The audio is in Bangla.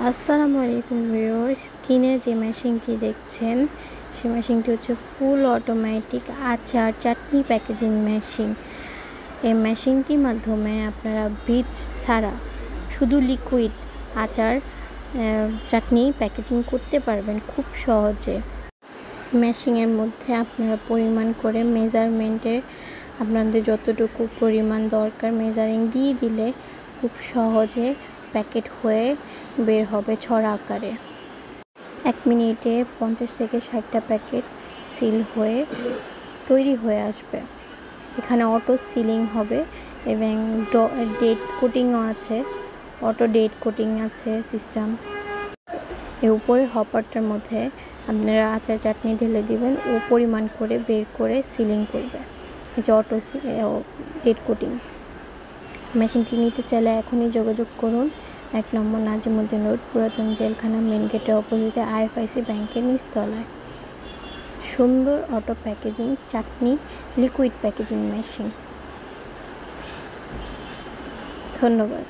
আসসালামু আলাইকুম ভিউয়ার্স, স্ক্রিনে যে মেশিনটি দেখছেন সে মেশিনটি হচ্ছে ফুল অটোমেটিক আচার চাটনি প্যাকেজিং মেশিন। এই মেশিনটির মাধ্যমে আপনারা বীজ ছাড়া শুধু লিকুইড আচার চাটনি প্যাকেজিং করতে পারবেন খুব সহজে। মেশিনের মধ্যে আপনারা পরিমাণ করে মেজারমেন্টে আপনাদের যতটুকু পরিমাণ দরকার মেজারিং দিয়ে দিলে খুব সহজে প্যাকেট হয়ে বের হবে ছড়া আকারে। 1 মিনিটে 50 থেকে 60টা প্যাকেট সিল হয়ে তৈরি হয়ে আসবে। এখানে অটো সিলিং হবে এবং ডেট কোটিংও আছে, অটো ডেট কোটিং আছে সিস্টেম। এর উপরে হপারটার মধ্যে আপনারা আচার চাটনি ঢেলে দিবেন ও পরিমাণ করে বের করে সিলিং করবে। এই যে অটো ডেট কোটিং মেশিনটি নিতে চাইলে এখনই যোগাযোগ করুন। 1 নম্বর নাজিমুদ্দিন রোড, পুরাতন জেলখানা, মেন গেটের অপোজিটে আইএফআইসি ব্যাংকের নিচতলায়। সুন্দর অটো প্যাকেজিং চাটনি লিকুইড প্যাকেজিং মেশিন। ধন্যবাদ।